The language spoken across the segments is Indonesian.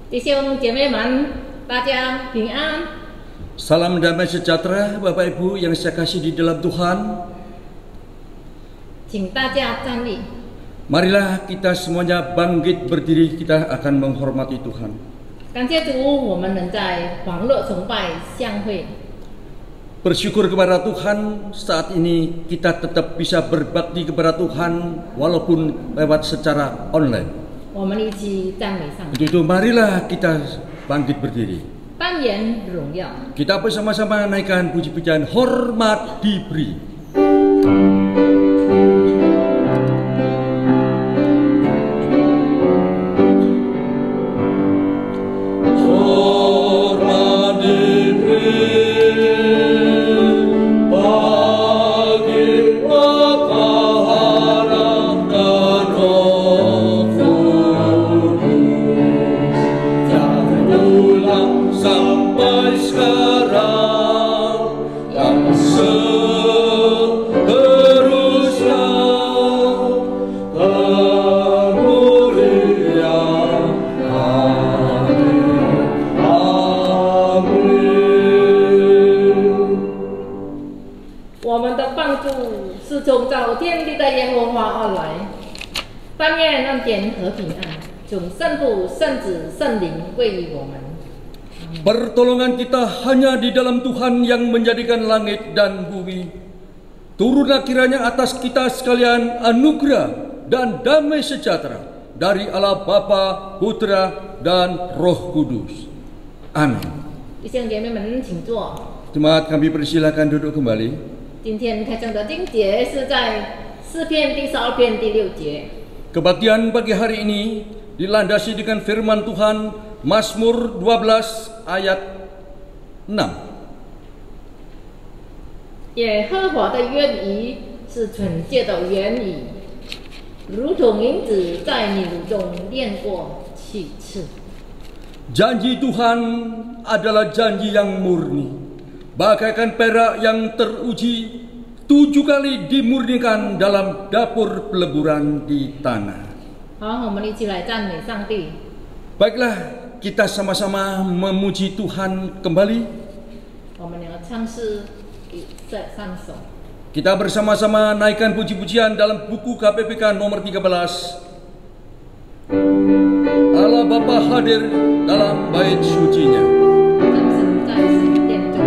弟兄姐妹们，大家平安。 Salam damai sejahtera Bapak Ibu yang saya kasih di dalam Tuhan. 请大家站立。 Marilah kita semuanya bangkit berdiri, kita akan menghormati Tuhan. 感谢主，我们能在网络崇拜相会。 Bersyukur kepada Tuhan saat ini kita tetap bisa berbakti kepada Tuhan walaupun lewat secara online. 我们一起赞美上帝。 Untuk itu marilah kita bangkit berdiri. 扮演荣耀。 Kita bersama-sama naikkan puji-pujian hormat diberi. Pertolongan kita hanya di dalam Tuhan yang menjadikan langit dan bumi. Turunlah kiranya atas kita sekalian anugerah dan damai sejahtera dari Allah Bapa, Putra, dan Roh Kudus. Amin. Jemaat kami persilakan duduk kembali. 今天开讲的经节是在诗篇第12篇第6节。 Kebaktian pagi hari ini dilandasi dengan firman Tuhan Mazmur 12 ayat 6. 耶和华的约语是纯洁的言语，如同银子在你乳中炼过7次。 Janji Tuhan adalah janji yang murni, bagaikan perak yang teruji 7 kali dimurnikan dalam dapur peleburan di tanah. 好，我们一起来赞美上帝。 Baiklah, kita sama-sama memuji Tuhan kembali. 我们两个唱诗这3首。 Kita bersama-sama naikkan puji-pujian dalam buku KPPK nomor 13. Allah Bapa hadir dalam bait sucinya. 掌声在神殿中。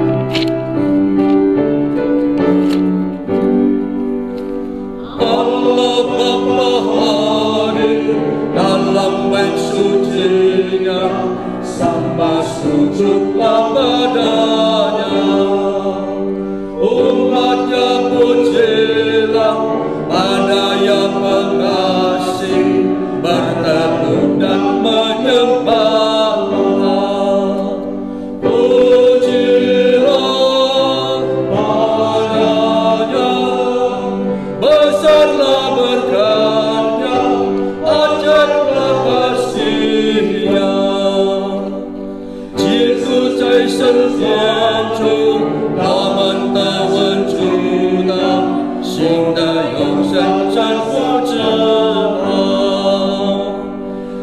Allah Bapa hadir dalam bait sucinya, sembah sujudlah padanya. Umatnya pujilah pada yang pengasih, berteduh dan menyembahlah. Pujilah padanya, besarlah berkat-Nya, ajaiblah kasih-Nya. Jitu cai sentian chung, daman taman chuta, xing da yong shen zhan hu zhi ma.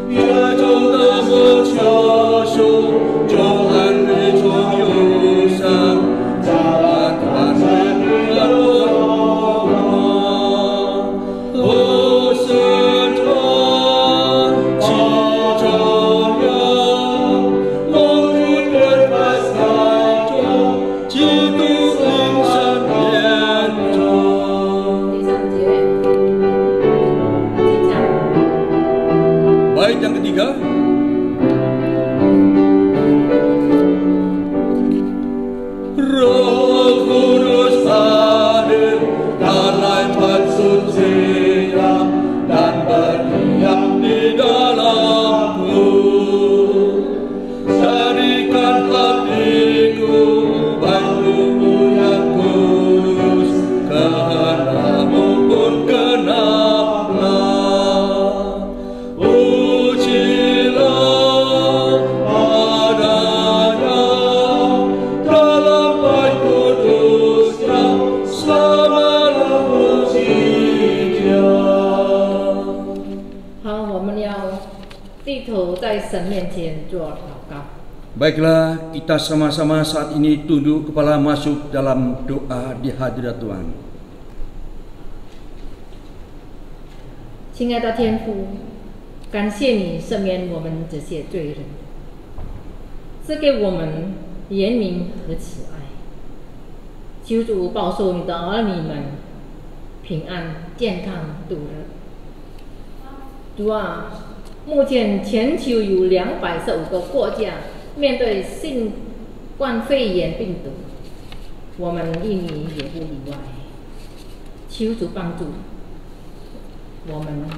Yue zhong de mo qiu shu, zhong an ri zhong yu shan, zha an tuan ri ri an wu ma. Hu shen chuan, qi zhong yang, long yu duan bai sai zhong, ji du ling shen yan zhong. 第3节，请唱。 Bait yang ketiga. Roh Kudus hadir 头在神面前做祷告。 Baiklah, kita sama-sama saat ini tunduk kepala masuk dalam doa di hadirat Tuhan. 亲爱的天父，感谢你赦免我们这些罪人，赐给我们怜悯和慈爱。求主保守你的儿女们平安健康度日。主啊，目前全球有215个国家面对新冠肺炎病毒，我们印尼也不例外。求主帮助我们，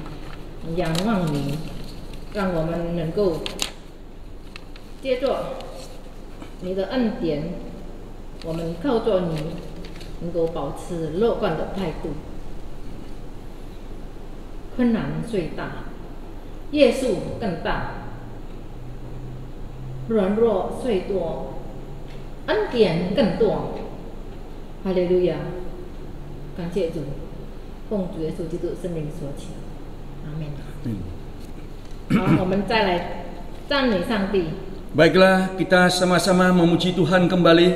仰望你，让我们能够借着你的恩典，我们靠着你能够保持乐观的态度。困难虽大，耶稣更大。 软弱虽多，恩典更多。哈利路亚！感谢主，奉主耶稣基督圣名所祈，阿门。好，我们再来赞美上帝。 Baiklah, kita sama-sama memuji Tuhan kembali.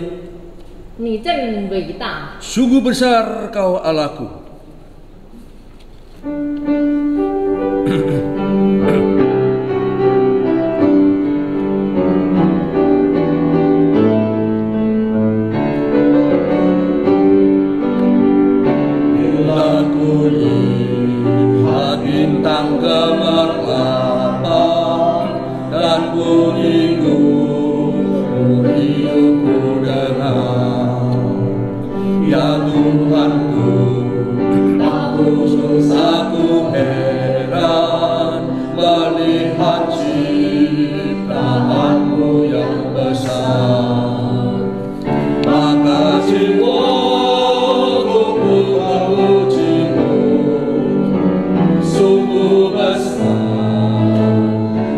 你真伟大， Sungguh besar Kau Allahku. Bintang gemerlap dan bunyi riuhku dengar. Ya Tuhanku, aku heran melihat ciptaanmu yang besar. Maka jiwaku memujimu. Sungguh besar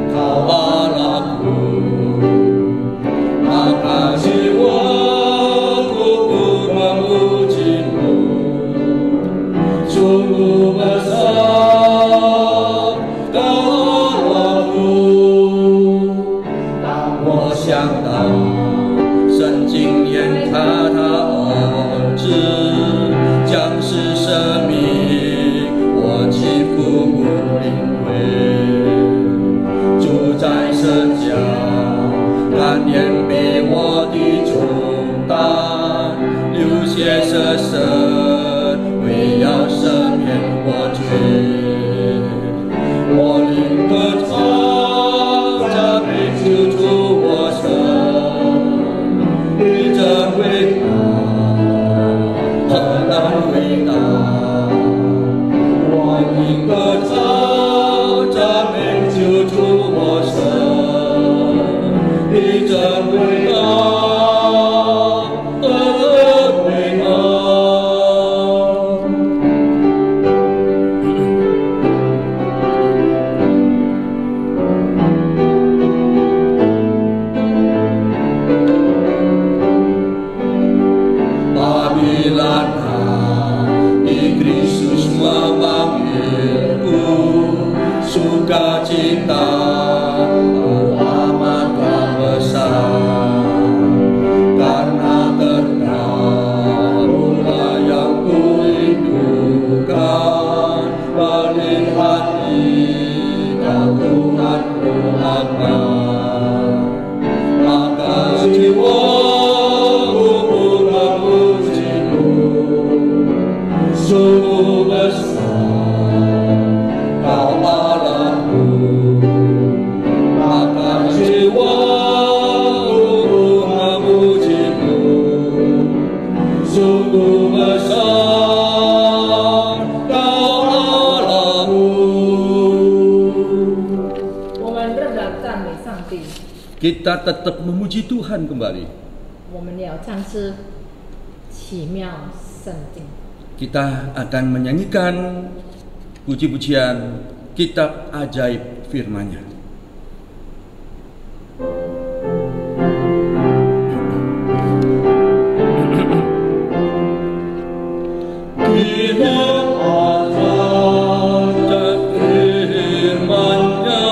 Kau Allahku, maka jiwaku pun memujimu. Sungguh besar Kau Allahku，当我想到神经验他儿子将是生命。 起伏不灵位，主在神家，甘愿背我的重担，流血舍身，为要赦免我罪。我灵歌唱，赞美救主我神，你真伟大，何等伟大！ 灵歌唱，赞美救主我神，你真伟大，何等伟大！巴比兰啊，di Kristus memanggilku sukacita amat besar karena terkarunia yang kurindukan melihat Engkau Tuhanku akan maka jiwaku pun memujimu. Sungguh besar Kau Allahku, maka jiwaku memujimu. Sungguh besar Kau Allahku. 我们仍然赞美上帝。 Kita tetap memuji Tuhan kembali. 我们要唱诗奇妙圣经。 Kita akan menyanyikan puji-pujian kitab ajaib firman-Nya. Kitab ajaib firman-Nya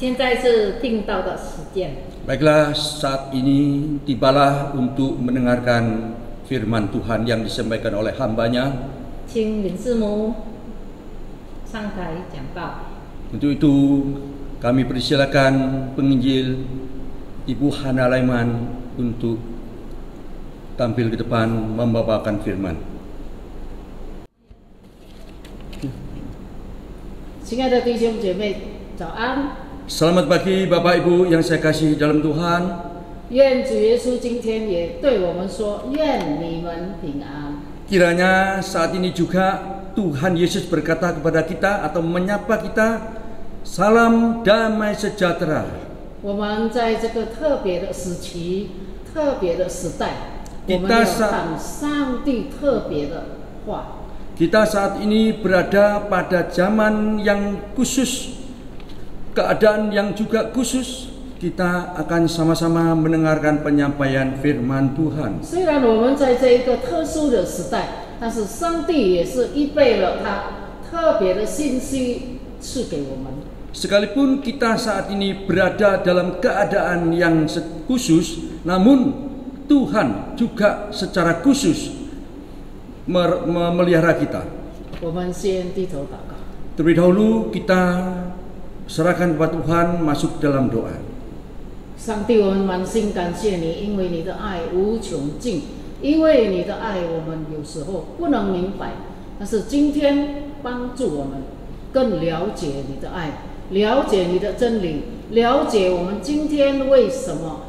现在是听到的时间。 Baiklah, saat ini tibalah untuk mendengarkan firman Tuhan yang disampaikan oleh hambanya. 请林师母上台讲道。 Untuk itu kami persilakan penginjil Ibu Hana Laiman untuk tampil ke depan membawakan firman. 亲爱的弟兄姐妹，早安！ Selamat pagi Bapak Ibu yang saya kasih dalam Tuhan. 愿主耶稣今天也对我们说：愿你们平安。 Kiranya saat ini juga Tuhan Yesus berkata kepada kita atau menyapa kita, salam damai sejahtera. 我们在这个特别的时期、特别的时代，我 Kita 们要看上帝特别的话。 Kita saat ini berada pada zaman yang khusus, keadaan yang juga khusus. Kita akan sama-sama mendengarkan penyampaian firman Tuhan. 虽然我们在这一个特殊的时代，但是上帝也是预备了他特别的信息赐给我们。 Sekalipun kita saat ini berada dalam keadaan yang khusus, namun Tuhan juga secara khusus memelihara kita. 我们先低头祷告。 Terlebih dahulu kita serahkan kepada Tuhan, masuk dalam doa. 上帝，我们满心感谢你，因为你的爱无穷尽，因为你的爱我们有时候不能明白，但是今天帮助我们更了解你的爱，了解你的真理，了解我们今天为什么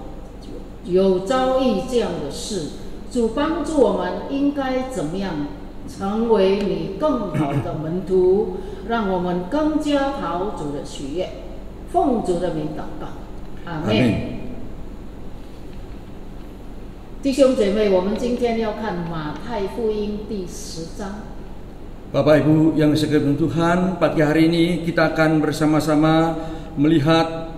有遭遇这样的事。主帮助我们应该怎么样成为你更好的门徒，让我们更加讨主的喜悦。奉主的名祷告。 阿门。弟兄姐妹，我们今天要看马太福音第10章。 Bapak Ibu yang sekalian Tuhan, pagi hari ini kita akan bersama-sama melihat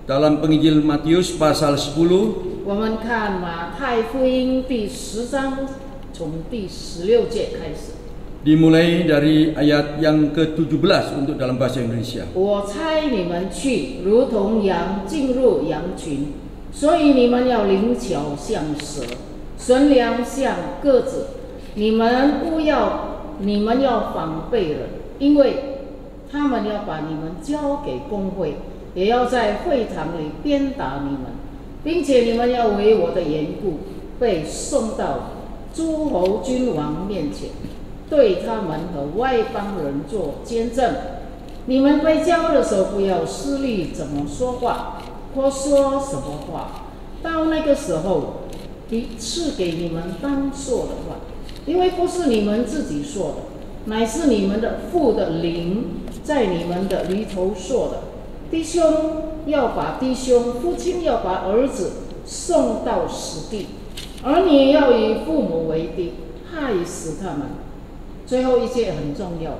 dalam penginjil Matius pasal 10. 我们看马太福音第10章，从第16节开始。 Dimulai dari ayat yang ke-17 untuk dalam bahasa Indonesia. 我差你们去，如同羊进入羊群，所以你们要灵巧像蛇，纯良像鸽子。你们要防备人，因为他们要把你们交给公会，也要在会堂里鞭打你们，并且你们要为我的缘故被送到诸侯君王面前。 对他们和外邦人做见证。你们被交的时候，不要思虑怎么说话，或说什么话。到那个时候，赐给你们当说的话，因为不是你们自己说的，乃是你们的父的灵在你们的里头说的。弟兄要把弟兄，父亲要把儿子送到死地，儿女要与父母为敌，害死他们。 最后一节很重要，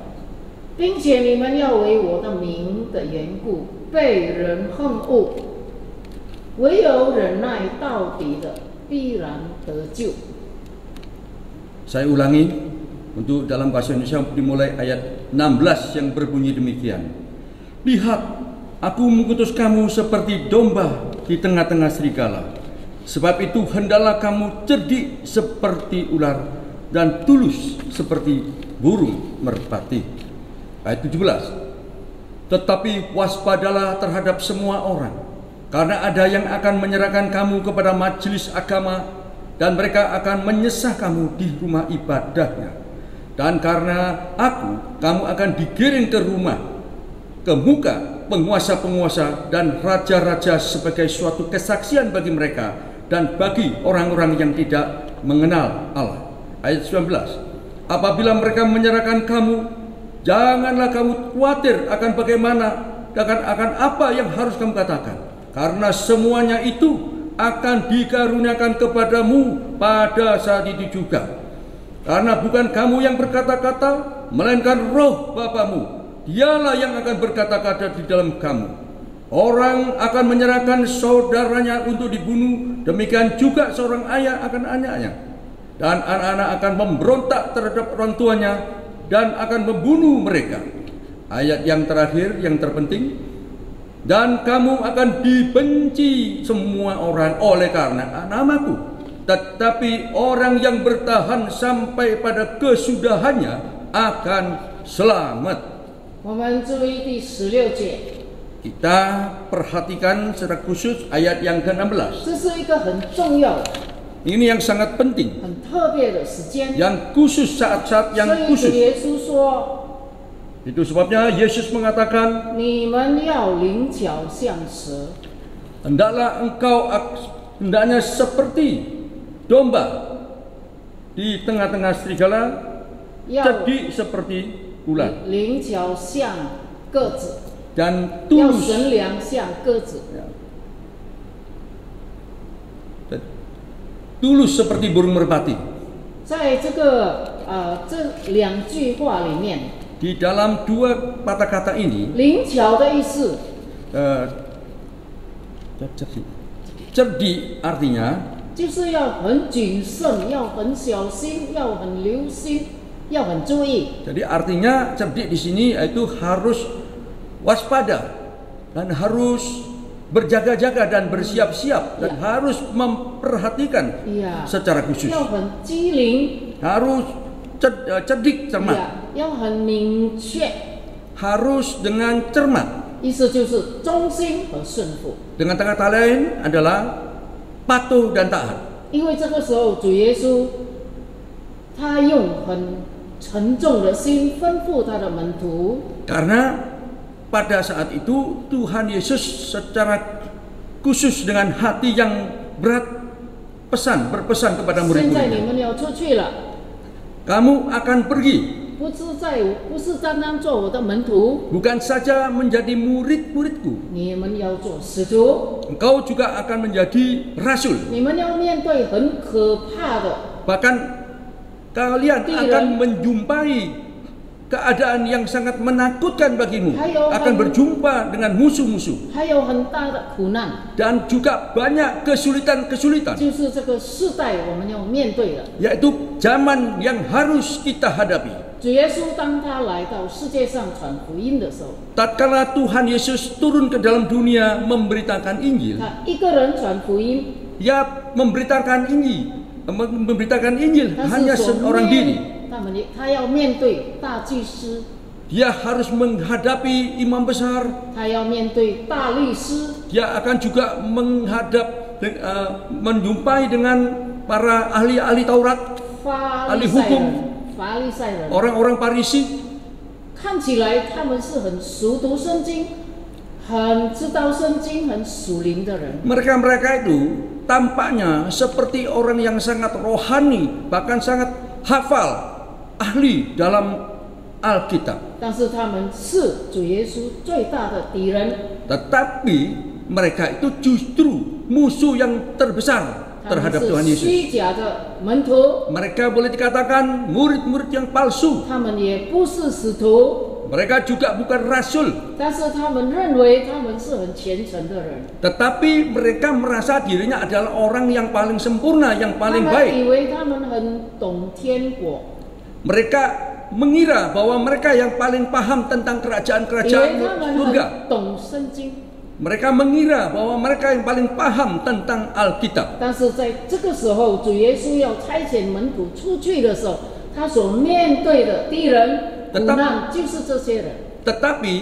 并且你们要为我的名的缘故被人恨恶，唯有忍耐到底的，必然得救。 Saya ulangi untuk dalam bahasa Indonesia dimulai ayat 16 yang berbunyi demikian. Lihat, aku mengutus kamu seperti domba di tengah-tengah serigala. Sebab itu hendaklah kamu cerdik seperti ular dan tulus seperti burung merpati. Ayat 17. Tetapi waspadalah terhadap semua orang, karena ada yang akan menyerahkan kamu kepada majelis agama, dan mereka akan menyesah kamu di rumah ibadahnya. Dan karena aku, kamu akan digiring ke muka penguasa-penguasa dan raja-raja sebagai suatu kesaksian bagi mereka dan bagi orang-orang yang tidak mengenal Allah. Ayat 19. Apabila mereka menyerahkan kamu, janganlah kamu khawatir akan bagaimana dan akan apa yang harus kamu katakan, karena semuanya itu akan dikaruniakan kepadamu pada saat itu juga. Karena bukan kamu yang berkata-kata, melainkan Roh Bapamu. Dialah yang akan berkata-kata di dalam kamu. Orang akan menyerahkan saudaranya untuk dibunuh, demikian juga seorang ayah akan anaknya. Dan anak-anak akan memberontak terhadap orang tuanya dan akan membunuh mereka. Ayat yang terakhir yang terpenting, Dan kamu akan dibenci semua orang oleh karena namaku. Tetapi orang yang bertahan sampai pada kesudahannya akan selamat. 我们注意第16节， Kita perhatikan secara khusus ayat yang ke-16. 这是一个很重要、 Ini yang sangat penting, 很特别的时间。 yang khusus, saat-saat 所 yang 以主 khusus. 耶稣说 Itu sebabnya Yesus mengatakan, 你们要灵巧像蛇， hendaknya seperti domba di tengah-tengah serigala, 要 cerdik seperti ular, 灵巧像鸽子， dan 要 tulus. 神良像鸽子。 Tulus seperti burung merpati. 在这个这两句话里面， Di dalam dua kata-kata ini, 灵巧的意思 cerdik artinya 就是要很谨慎，要很小心，要很留心，要很注意。 jadi artinya cerdik di sini yaitu harus waspada dan harus berjaga-jaga dan bersiap-siap dan harus memperhatikan 呀， secara khusus, 要很机灵， harus cerdik, cermat, 呀，要很明确， harus dengan cermat. 意思就是忠心和顺服。 Dengan kata lain adalah patuh dan taat. 因为这个时候主耶稣他用很沉重的心吩咐他的门徒， Karena pada saat itu Tuhan Yesus secara khusus dengan hati yang berat berpesan kepada 现在你 murid-muridnya, 们要出去了， kamu akan pergi 不是单单做我的门徒， bukan saja menjadi murid-muridku, 你们要做使徒， engkau juga akan menjadi rasul. 你们要面对很可怕的 Bahkan kalian akan menjumpai keadaan yang sangat menakutkan bagimu, akan berjumpa dengan musuh-musuh 还有很大的苦难， dan juga banyak kesulitan-kesulitan, 就是这个世代我们要面对的。 yaitu zaman yang harus kita hadapi. 主耶稣当他来到世界上传福音的时候， Tatkala Tuhan Yesus turun ke dalam dunia memberitakan Injil, 他一个人传福音， Ia memberitakan Injil 但 hanya 是所 seorang diri. 他要面对大祭司， Dia harus menghadapi imam besar. 他要面对大律师， Dia akan juga menjumpai dengan para ahli-ahli Taurat, 法 ahli 利赛 hukum, 人，法利赛人， orang-orang Farisi. 看起来他们是很熟读圣经，很知道圣经，很属灵的人。 Mereka itu tampaknya seperti orang yang sangat rohani, bahkan sangat hafal, ahli dalam Alkitab. 但是他们是主耶稣最大的敌人， Tetapi mereka itu justru musuh yang terbesar 他 terhadap 们 Tuhan 是 Yesus. 虚假的门徒， Mereka boleh dikatakan murid-murid yang palsu. 他们也不是使徒， Mereka juga bukan rasul. 但是他们认为他们是很虔诚的人， Tetapi mereka merasa dirinya adalah orang yang paling sempurna, yang 他 paling 们 baik. 以为他们很懂天国， Mereka mengira bahwa mereka yang paling paham tentang 以 kerajaan-kerajaan 为他们 surga. 很懂圣经。 Mereka mengira bahwa mereka yang paling paham tentang Alkitab. 但是在这个时候，主耶稣要差遣门徒出去的时候，他所面对的敌人、苦难就是这些人。 Tetapi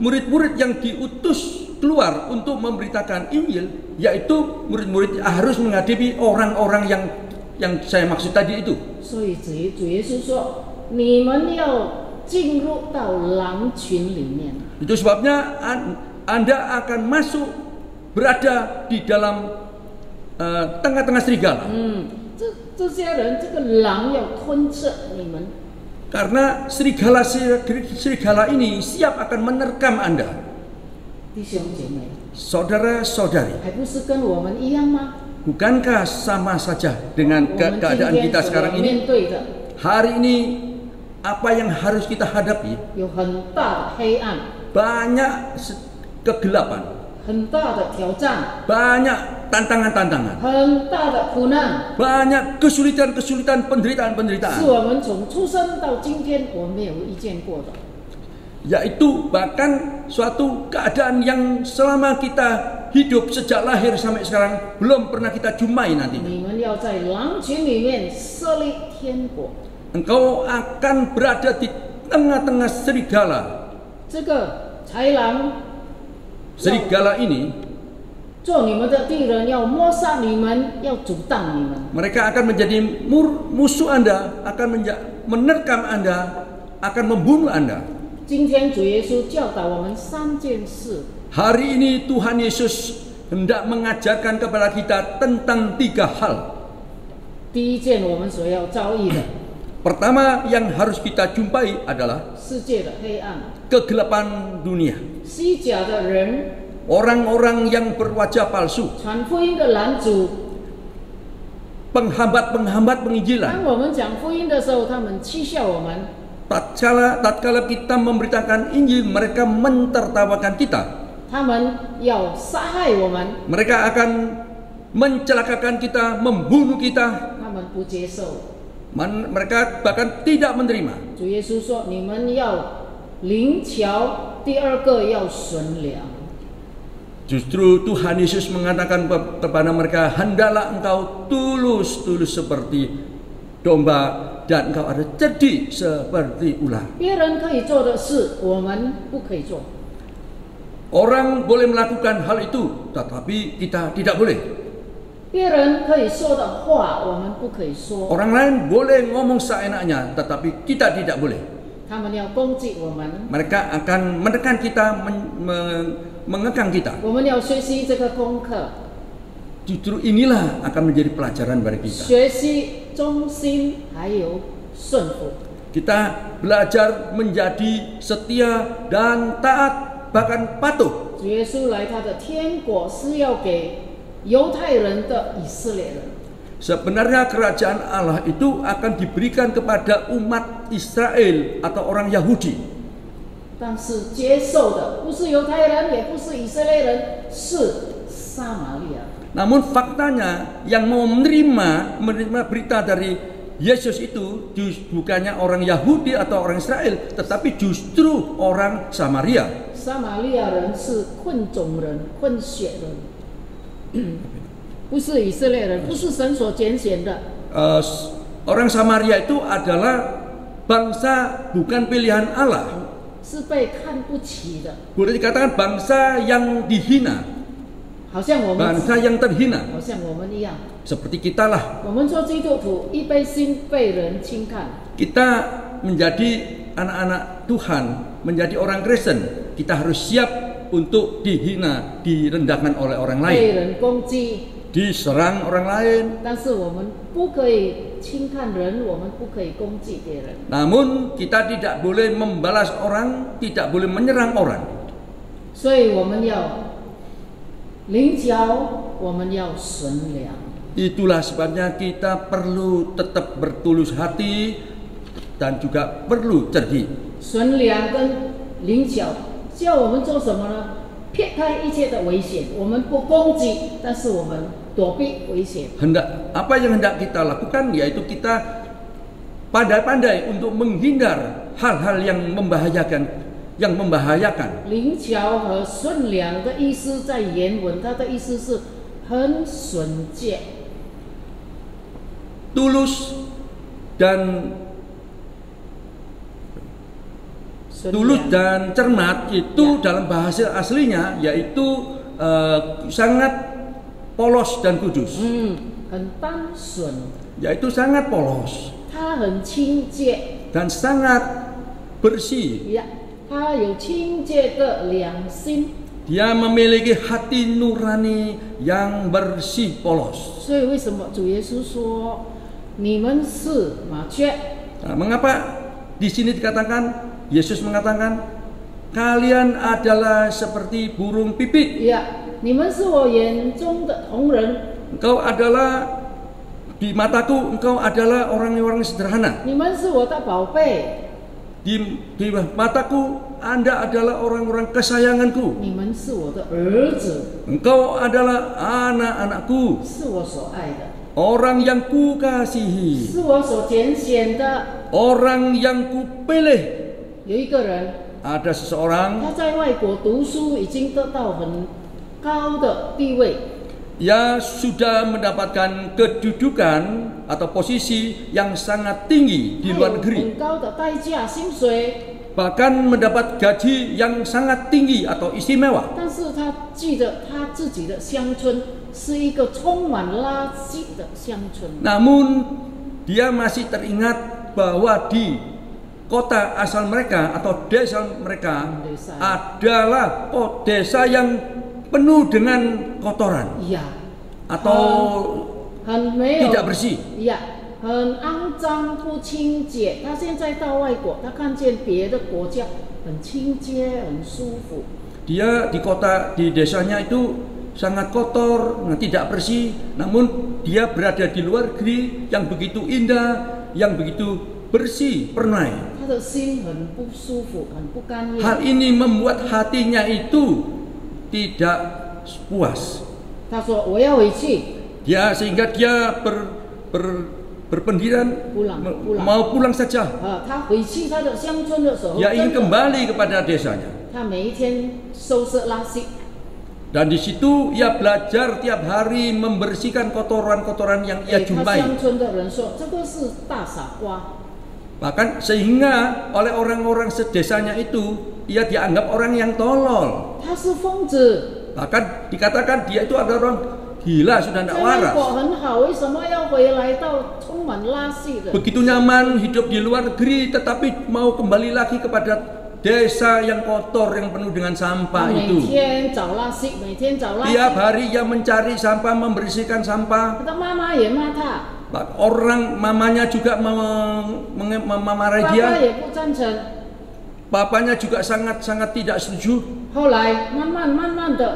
murid-murid yang diutus keluar untuk memberitakan Injil, yaitu murid-murid harus menghadapi orang-orang yang saya maksud tadi itu. 所以主耶稣说：“你们要进入到狼群里面。” Itu sebabnya Anda akan masuk berada di dalam tengah-tengah serigala. 这些人，这个狼要吞噬你们。 Karena serigala ini siap akan menerkam Anda. 弟兄姐妹， Saudara-saudari, 还不是跟我们一样吗？ bukankah sama saja dengan 我们今 keadaan 天 kita 所要 sekarang ini? 面对的 Hari ini apa yang harus kita hadapi? 有很大的黑暗， Banyak kegelapan, 很大的挑战， banyak tantangan-tantangan, 很大的苦难。 banyak kesulitan-kesulitan, 是 penderitaan-penderitaan 我们从出生到今天我们没有遇见过的。yaitu bahkan suatu keadaan yang selama kita hidup sejak lahir sampai sekarang belum pernah kita jumpai nanti. 你们要在狼群里面设立天国。 Engkau akan berada di tengah-tengah serigala. 这个豺狼 Serigala ini 做你们的敌人，要抹杀你们，要阻挡你们。 mereka akan menjadi musuh Anda, akan menerkam Anda, akan membunuh Anda. 今天主耶稣教导我们3件事。 Hari ini Tuhan Yesus hendak mengajarkan kepada kita tentang 3 hal. 第一件我们所要遭遇的， Pertama yang harus kita jumpai adalah 世界的黑暗， kegelapan dunia. 虚假的人， Orang-orang yang berwajah palsu, 传福音的拦阻。 penghambat-penghambat penginjilan. 当我们讲福音的时候，他们讥笑我们。 Tatkala kita memberitakan Injil, mereka mentertawakan kita. 他们要杀害我们， Mereka akan mencelakakan kita, membunuh kita. 他们不接受。 Mereka bahkan tidak menerima. 主耶稣说：“你们要灵巧，第二个要纯良。” Justru Tuhan Yesus mengatakan kepada mereka, hendaklah engkau tulus-tulus seperti domba dan engkau ada cerdik seperti ular. 别人可以做的事，我们不可以做。 Orang boleh melakukan hal itu, tetapi kita tidak boleh. 别人可以说的话，我们不可以说。 Orang lain boleh ngomong seenaknya, tetapi kita tidak boleh. 他们要攻击我们， Mereka akan menekan kita, mengekang kita. 我们要学习这个功课， Justru inilah akan menjadi pelajaran bagi kita. 学习忠心还有顺服。 Kita belajar menjadi setia dan taat, bahkan patuh. 主耶稣来他的天国是要给犹太人的以色列人。 Sebenarnya kerajaan Allah itu akan diberikan kepada umat Israel atau orang Yahudi. 但是接受的不是犹太人，也不是以色列人，是撒玛利亚。 Namun faktanya yang mau menerima berita dari Yesus itu bukannya orang Yahudi atau orang Israel, tetapi justru orang Samaria. 撒玛利亚人是混种人、混血人，不是以色列人，不是神所拣选的。 Orang Samaria itu adalah bangsa bukan pilihan Allah. 是被看不起的， Boleh dikatakan bangsa yang dihina, 好像我们， bangsa yang terhina. 好像我们一样。 Seperti kita lah. 我们做基督徒，一杯心被人轻看， Kita menjadi anak-anak Tuhan, menjadi orang Kristen, kita harus siap untuk dihina, direndahkan oleh orang 被 lain, 人攻击。 diserang orang lain. 但是我们不可以轻看人，我们不可以攻击别人。 Namun kita tidak boleh membalas orang, tidak boleh menyerang orang. 所以我们要灵巧，我们要纯良。 Itulah sebabnya kita perlu tetap bertulus hati dan juga perlu cerdik. 纯良跟灵巧，叫我们做什么呢？撇开一切的危险，我们不攻击，但是我们躲避危险。 Apa yang hendak kita lakukan yaitu kita pandai-pandai untuk menghindar hal-hal yang membahayakan. 灵巧和顺良的意思在原文，它的意思是很纯洁。 Tulus dan 纯 tulus 良 dan cermat itu dalam bahasa aslinya yaitu sangat polos dan kudus. 很单纯， Yaitu sangat polos 它很清洁 dan sangat bersih. 呀，它有清洁的良心。 Dia memiliki hati nurani yang bersih polos. 所以为什么主耶稣说你们是麻雀？ Nah, mengapa di sini dikatakan Yesus mengatakan kalian adalah seperti burung pipit. 呀，你们是我眼中的同人， Engkau adalah di mataku engkau adalah orang-orang sederhana. 你们是我的宝贝， Di mataku Anda adalah orang-orang kesayanganku. 你们是我的儿子， Engkau adalah anak-anakku, 是我所爱的， orang yang kukasihi, 是我所拣选的。 orang yang kupilih. 有一个人 ada seseorang 他在外国读书已经得到很高的地位， yang sudah mendapatkan kedudukan atau posisi yang sangat tinggi di 他 luar 有 negeri, 很高的代价薪水， bahkan mendapat gaji yang sangat tinggi atau istimewa. 但是他记得他自己的乡村是一个充满垃圾的乡村。 Namun dia masih teringat bahwa di kota asal mereka atau desa mereka Desa. adalah desa yang penuh dengan kotoran 呀， atau 很没有 tidak bersih. 呀，很肮脏不清洁。他现在到外国，他看见别的国家很清洁、很舒服。 Dia di desanya itu sangat kotor, tidak bersih. Namun dia berada di luar negeri yang begitu indah, yang begitu bersih, pernai. 他的心很不舒服，很不甘愿。 Hal ini membuat hatinya itu tidak puas. 他说：“我要回去。 Sehingga dia berpendirian Pulang. mau pulang saja. 他回去他的乡村的时候， Dia ingin 真的 kembali kepada desanya. 他每一天收拾垃圾， Dan di situ ia belajar tiap hari membersihkan kotoran-kotoran yang ia 他 jumpai. 乡村的人说这个是大傻瓜。 Bahkan sehingga oleh orang-orang sedesanya itu ia dianggap orang yang tolol. 他是疯子， Bahkan dikatakan dia itu adalah orang gila, sudah 在 tidak 外 waras. 国很好，为什么要回来到充满垃圾的？ Begitu nyaman hidup di luar negeri, tetapi mau kembali lagi kepada desa yang kotor, yang penuh dengan 他 sampah 每 itu. 天找垃圾，每天找垃 Tiap 圾。 hari ia mencari sampah, membersihkan sampah. 他的妈妈也骂他， Orang mamanya juga memarahi 爸爸 dia. 也不赞成。 Papanya juga sangat-sangat tidak setuju. 后来慢慢的，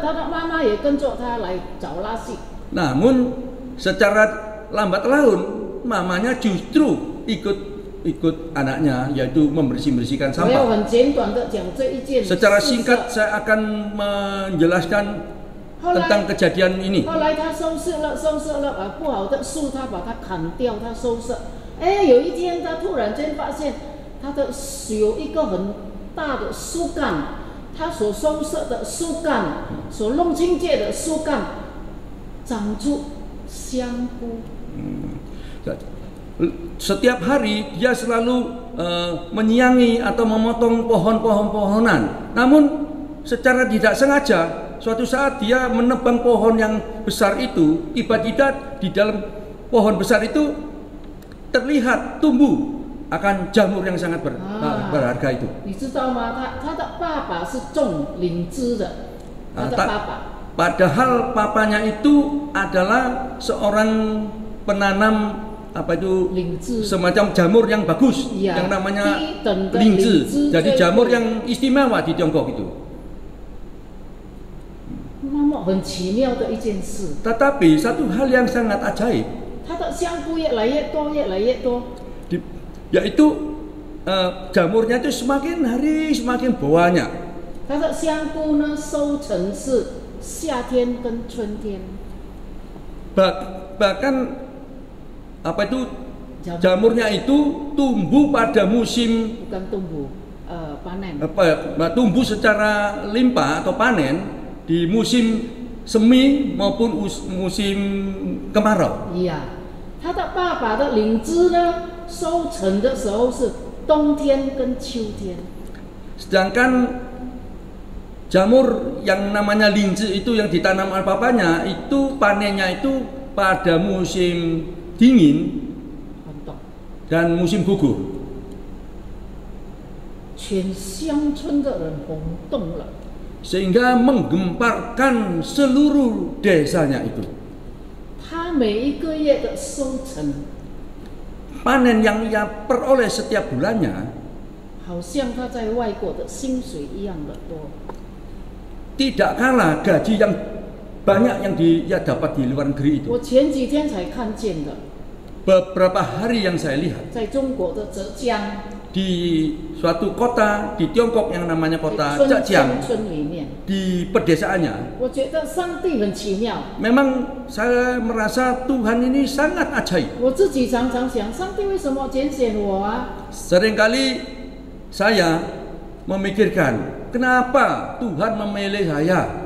他的妈妈也跟着他来找垃圾。 Namun secara lambat laun mamanya justru ikut anaknya, yaitu membersihkan 我要 sampah. 很简短的讲这一件事。 Secara singkat saya akan menjelaskan 后 tentang 来 kejadian ini. 后来他收拾了，不好的树他把它砍掉，他收拾。哎，有一天他突然间发现，他的有一个很大的树干，他所收拾的树干，所弄清洁的树干，长出香菇。 Setiap hari dia selalu menyiangi atau memotong pohon-pohonan. Namun secara tidak sengaja suatu saat dia menebang pohon yang besar itu, tiba-tiba di dalam pohon besar itu terlihat tumbuh akan jamur yang sangat berharga itu. 你知道吗？他的爸爸是种灵芝的，他的爸爸。 Padahal papanya itu adalah seorang penanam semacam jamur yang bagus, ya, yang namanya lingzi. Jadi jamur yang istimewa di Tiongkok itu. Tetapi satu hal yang sangat ajaib, yaitu jamurnya itu semakin hari semakin banyak. Bahkan jamurnya itu tumbuh pada musim, bukan tumbuh, panen. Tumbuh secara limpah atau panen di musim semi maupun musim kemarau. Iya. 他的爸爸的灵芝呢，收成的时候是冬天跟秋天。 Sedangkan jamur yang namanya lingzi itu yang ditanam oleh papanya itu panennya itu pada musim dingin dan musim gugur. 全乡村的人轰动了， Sehingga menggemparkan seluruh desanya itu. 他每一个月的收成， Panen yang ia peroleh setiap bulannya 好像他在外国的薪水一样的多。 tidak kalah gaji yang banyak yang ia dapat di luar negeri itu. 我前几天才看见的， Beberapa hari yang saya lihat 在中国的浙江， di suatu kota di Tiongkok yang namanya kota Zhejiang, 村里面， di pedesaannya. 我觉得上帝很奇妙。 Memang saya merasa Tuhan ini sangat ajaib. 我自己常常想，上帝为什么拣选我啊？ Seringkali saya memikirkan kenapa Tuhan memilih saya.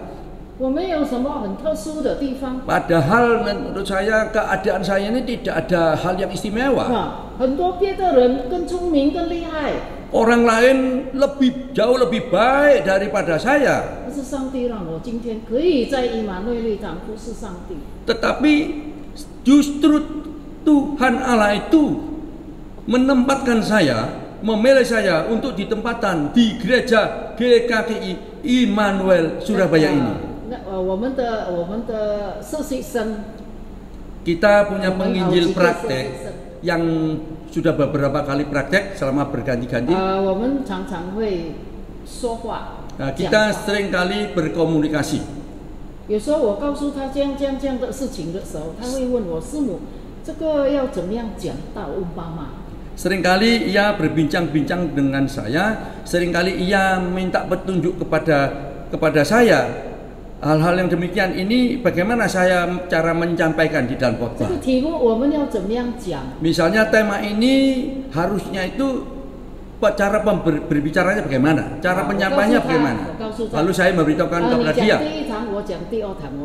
我没有什么很特殊的地方。 Padahal menurut saya keadaan saya ini tidak ada hal yang istimewa. 很多别的人更聪明、更厉害。 Orang lain jauh lebih baik daripada saya. 但是上帝让我今天可以在以马内利堂服侍上帝。 Tetapi justru Tuhan Allah itu menempatkan saya, memilih saya untuk ditempatkan di gereja GKKI Immanuel Surabaya ini. 我们的实习生 Kita punya penginjil praktek yang sudah beberapa kali praktek selama berganti-ganti. 我们常常会说话。 Nah, kita sering kali berkomunikasi. 有时候我告诉他这样的事情的时候，他会问我师母，这个要怎么样讲到umpama？ Seringkali ia berbincang-bincang dengan saya, seringkali ia minta petunjuk kepada saya. Hal-hal yang demikian ini bagaimana saya cara menyampaikan di dalam khotbah. Misalnya tema ini harusnya itu cara berbicaranya bagaimana, cara penyampaiannya bagaimana. Lalu saya memberitahukan kepada dia.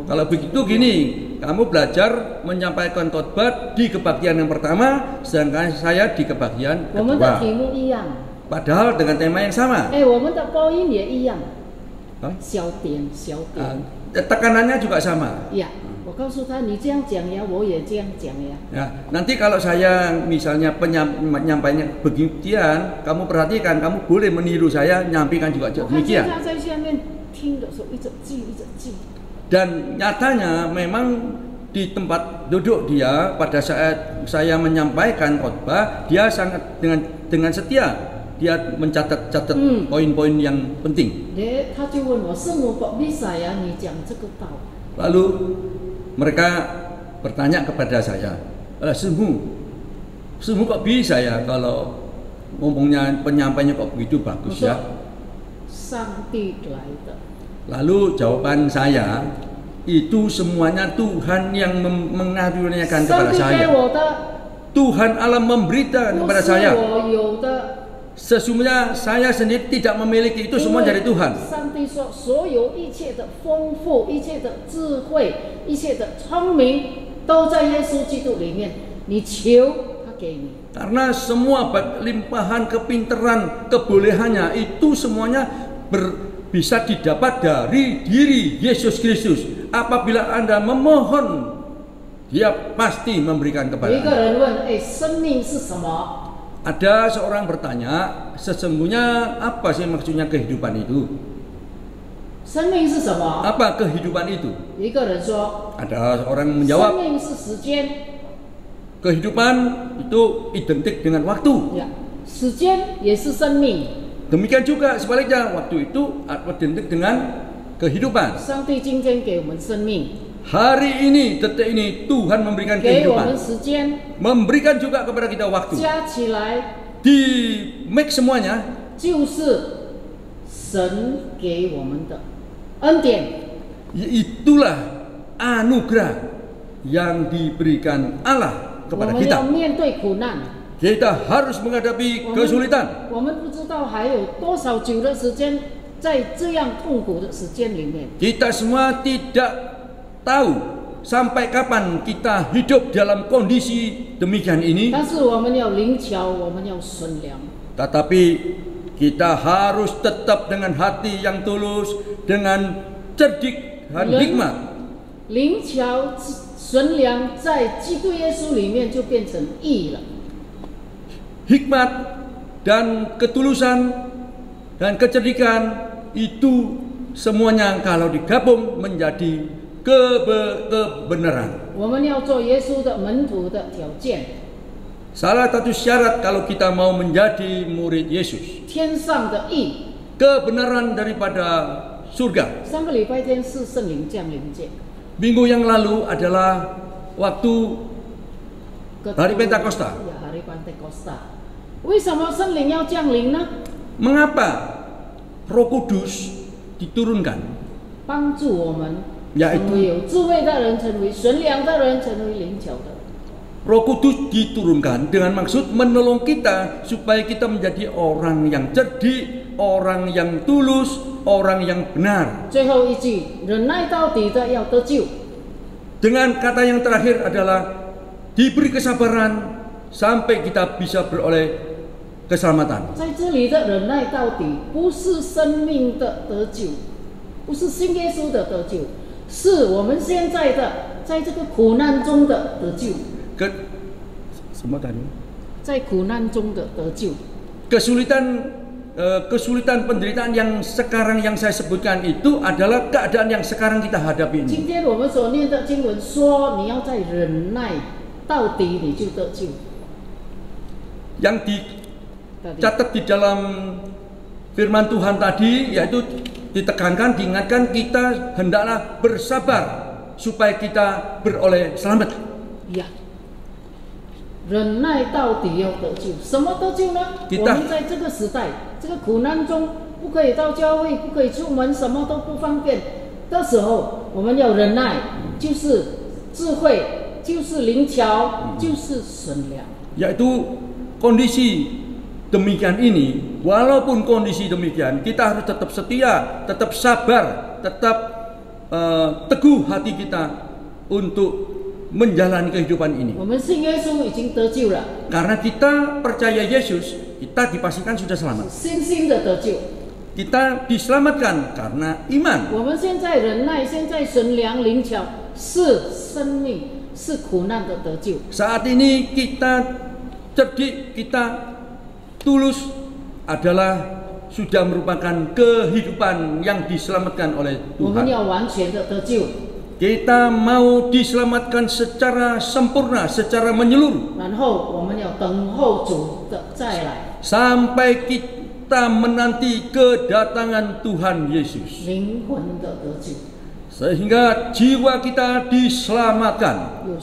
Kalau begitu gini, kamu belajar menyampaikan khotbah di kebaktian yang pertama, sedangkan saya di kebaktian kedua. Padahal dengan tema yang sama. Tekanannya juga sama. Ya, nanti kalau saya misalnya penyampaiannya beginian, kamu perhatikan, kamu boleh meniru saya, nyampaikan juga demikian. Dan nyatanya memang di tempat duduk dia pada saat saya menyampaikan khotbah, dia sangat dengan setia. Dia mencatat poin-poin yang penting. Lalu mereka bertanya kepada saya, Semu kok bisa ya kalau ngomongnya penyampainya kok begitu bagus ya? Lalu jawaban saya, itu semuanya Tuhan yang mengaruniakan kepada saya. Tuhan Allah memberitakan kepada saya. Sesungguhnya saya sendiri tidak memiliki itu semua dari Tuhan. Karena semua limpahan kepintaran, kebolehannya itu semuanya bisa didapat dari diri Yesus Kristus. Apabila Anda memohon, Dia pasti memberikan kepada Anda. Ada seorang bertanya, sesungguhnya apa sih maksudnya kehidupan itu? Apa kehidupan itu? Ada orang menjawab, kehidupan itu identik dengan waktu. Demikian juga sebaliknya, waktu itu identik dengan kehidupan. Hari ini, detik ini Tuhan memberikan kehidupan, memberikan juga kepada kita waktu. Di make semuanya itulah anugerah yang diberikan Allah kepada kita. Kita harus menghadapi kesulitan. Kita semua tidak tahu sampai kapan kita hidup dalam kondisi demikian ini. Tetapi kita harus tetap dengan hati yang tulus, dengan cerdik dan hikmat. Hikmat dan ketulusan dan kecerdikan itu semuanya kalau digabung menjadi kebenaran. Salah satu syarat kalau kita mau menjadi murid Yesus, kebenaran daripada surga. Minggu yang lalu adalah waktu hari Pentakosta. Mengapa Roh Kudus diturunkan? Yaitu Roh Kudus diturunkan dengan maksud menolong kita supaya kita menjadi orang yang cerdik orang yang tulus, orang yang benar. 最后一句，忍耐到底的要得救。 Dengan kata yang terakhir adalah diberi kesabaran sampai kita bisa beroleh keselamatan. 在这里的忍耐到底，不是生命的得救，不是信耶稣的得救，是我们现在的在这个苦难中的得救。 什么tadi? 在苦难中的得救。 Kesulitan penderitaan yang sekarang yang saya sebutkan itu adalah keadaan yang sekarang kita hadapi 今 ini. 天我们所念的经文说，你要在忍耐到底，你就得救。 Yang dicatat di dalam firman Tuhan tadi yaitu ditekankan, diingatkan kita hendaklah bersabar supaya kita beroleh selamat. 呀，忍耐到底要得救，什么得救呢？ kita 我们在这个时代，这个苦难中，不可以到教会，不可以出门，什么都不方便的时候，我们要忍耐，就是智慧，就是灵巧，就是神良。 Yaitu kondisi demikian ini, walaupun kondisi demikian, kita harus tetap setia, tetap sabar, tetap teguh hati kita untuk menjalani kehidupan ini. 我们信耶稣已经得救了， Karena kita percaya Yesus, kita dipastikan sudah selamat. 信心的得救。 Kita diselamatkan karena iman. 我们现在忍耐，现在神良灵巧，是生命，是苦难的得救。 Saat ini kita cerdik, kita tulus adalah sudah merupakan kehidupan yang diselamatkan oleh 我们 Tuhan. 要完全的得救。 Kita mau diselamatkan secara sempurna, secara menyeluruh. 然后我们要等候主的再来， Sampai kita menanti kedatangan Tuhan Yesus. 灵魂的得救， Sehingga jiwa kita diselamatkan. 有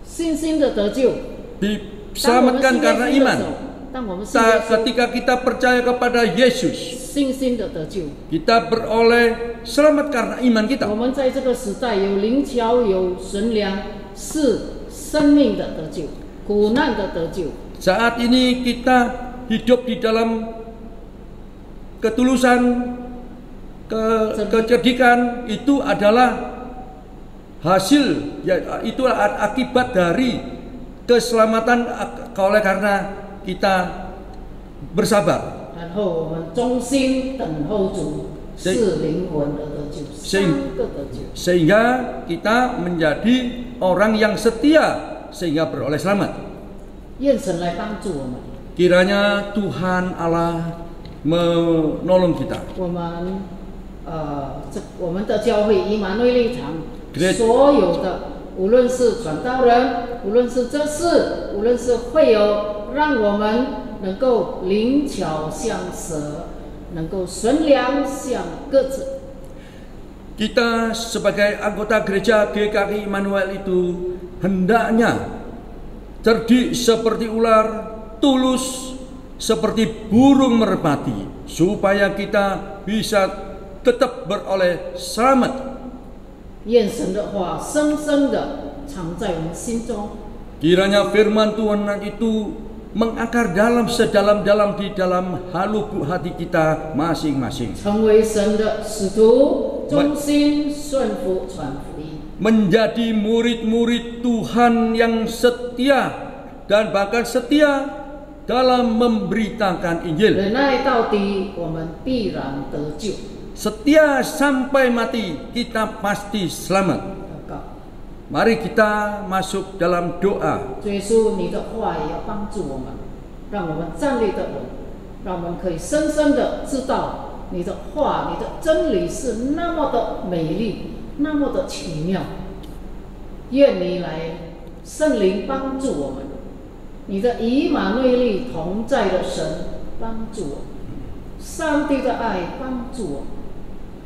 信心的得救。 Diselamatkan karena iman. 当我们信耶稣， Ketika kita percaya kepada Yesus, 信心的得救。 kita beroleh selamat karena iman kita. 我们在这个时代有灵巧，有神良，是生命的得救，苦难的得救。 Saat ini kita hidup di dalam ketulusan, kecerdikan, itu adalah hasil, ya, itu akibat dari keselamatan oleh karena kita bersabar. 然后我们忠心等候主，是灵魂的得救，三个得救。 Sehingga kita menjadi orang yang setia sehingga beroleh selamat. 愿神来帮助我们。 Kiranya Tuhan Allah menolong kita. 我们的教会以马内利堂 Great. 所有的，无论是传道人，无论是这事，无论是会友，让我们能够灵巧像蛇，能够纯良像鸽子。 Kita sebagai anggota gereja GKI Immanuel itu hendaknya cerdik seperti ular, tulus seperti burung merpati, supaya kita bisa tetap beroleh selamat. 愿神的话深深的藏在我们心中， Kiranya firman Tuhan itu mengakar sedalam-dalam di dalam lubuk hati kita masing-masing. 成为神的使徒，忠心顺服传福音。 Menjadi murid-murid Tuhan yang setia dan bahkan setia dalam memberitakan Injil. 忍耐到底，我们必然得救。 Setia sampai mati, kita pasti selamat. 祷告， Mari kita masuk dalam doa. 主耶稣，你的话也要帮助我们，让我们站立得稳，让我们可以深深的知道你的话，你的真理是那么的美丽，那么的奇妙。愿你来，圣灵帮助我们，你的以马内利同在的神帮助我们，上帝的爱帮助我们，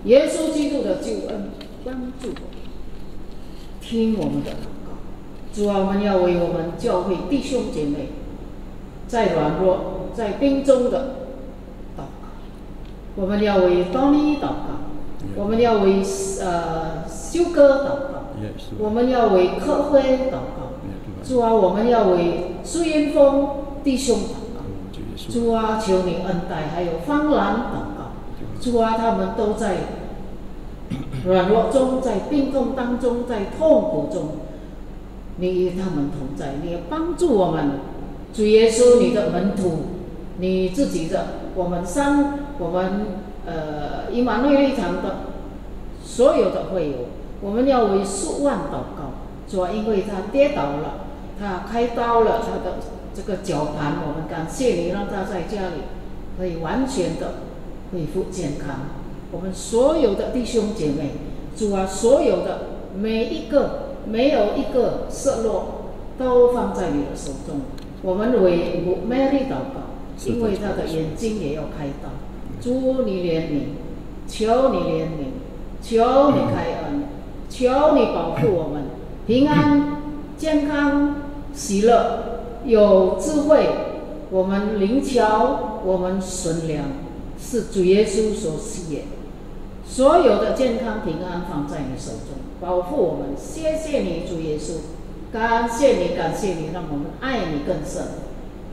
耶稣基督的救恩帮助我们。听我们的祷告，主啊，我们要为我们教会弟兄姐妹，在软弱、在病中的祷告，我们要为多尼祷告，我们要为修哥祷告，我们要为科辉祷告，主啊，我们要为苏延峰弟兄祷告，主啊，求你恩待，还有方兰祷告，主啊，他们都在软弱中，在病痛当中，在痛苦中，你与他们同在，你也帮助我们。主耶稣，你的门徒，你自己的，我们以马内利堂的所有的会友，我们要为数万祷告。主啊，因为他跌倒了，他开刀了，他的这个绞盘，我们感谢你，让他在家里可以完全的恢复健康。我们所有的弟兄姐妹，主啊，所有的每一个没有一个失落，都放在你的手中。我们为Mary 祷告，因为她的眼睛也要开刀。主你怜悯，求你怜悯，求你开恩，求你保护我们平安、健康、喜乐，有智慧。我们灵巧，我们纯良，是主耶稣所喜悦。所有的健康平安放在你手中，保护我们。谢谢你，主耶稣，感谢你，感谢你，让我们爱你更深。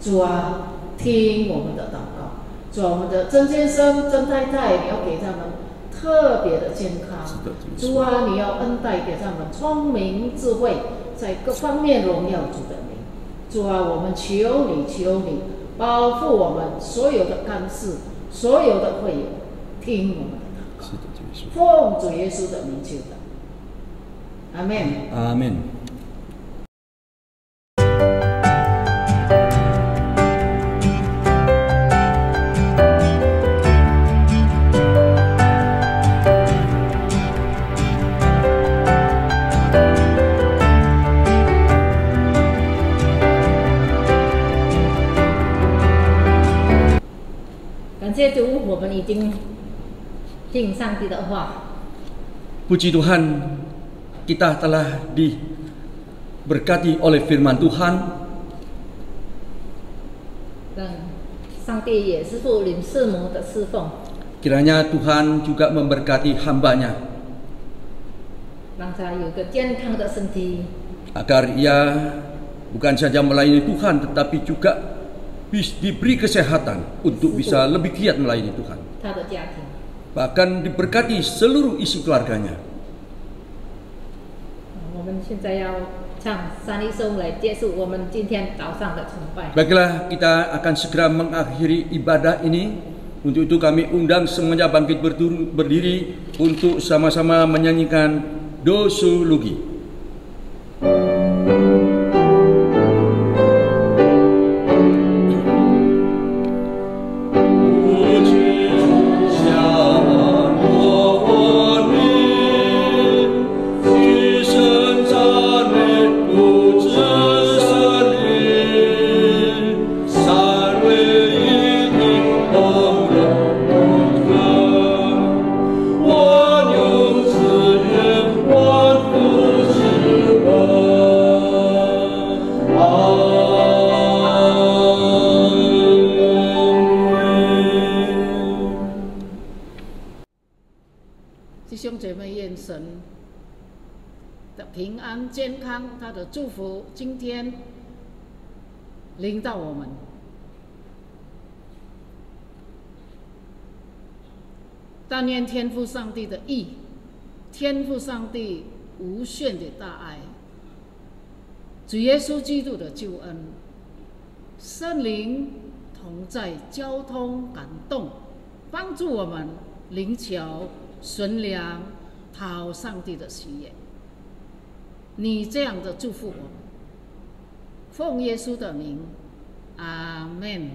主啊，听我们的祷告。主啊，我们的曾先生、曾太太，你要给他们特别的健康。主啊，你要恩待给他们聪明智慧，在各方面荣耀主的名。主啊，我们求你，求你保护我们所有的干事，所有的会友，听我们的祷告。奉主耶稣的名求的，阿门。阿门。感谢主，我们已经听上帝的话。Puji Tuhan, kita telah diberkati oleh firman Tuhan. 上帝也是属灵师母的侍奉。Kiranya Tuhan juga memberkati hamba-Nya, 让他有个健康的身体， agar ia bukan saja melayani Tuhan, tetapi juga diberi kesehatan untuk bisa lebih giat melayani Tuhan. 他的家庭。 Bahkan diberkati seluruh isi keluarganya. 我们现在要唱三一颂来结束我们今天早上的崇拜。 Baiklah, kita akan segera mengakhiri ibadah ini. Untuk itu kami undang semuanya bangkit berdiri untuk sama-sama menyanyikan Doxology.神的平安健康，他的祝福今天临到我们。但愿天父上帝的义，天父上帝无限的大爱，主耶稣基督的救恩，圣灵同在交通感动，帮助我们灵巧纯良，讨上帝的喜悦。你这样的祝福我们，奉耶稣的名，阿门。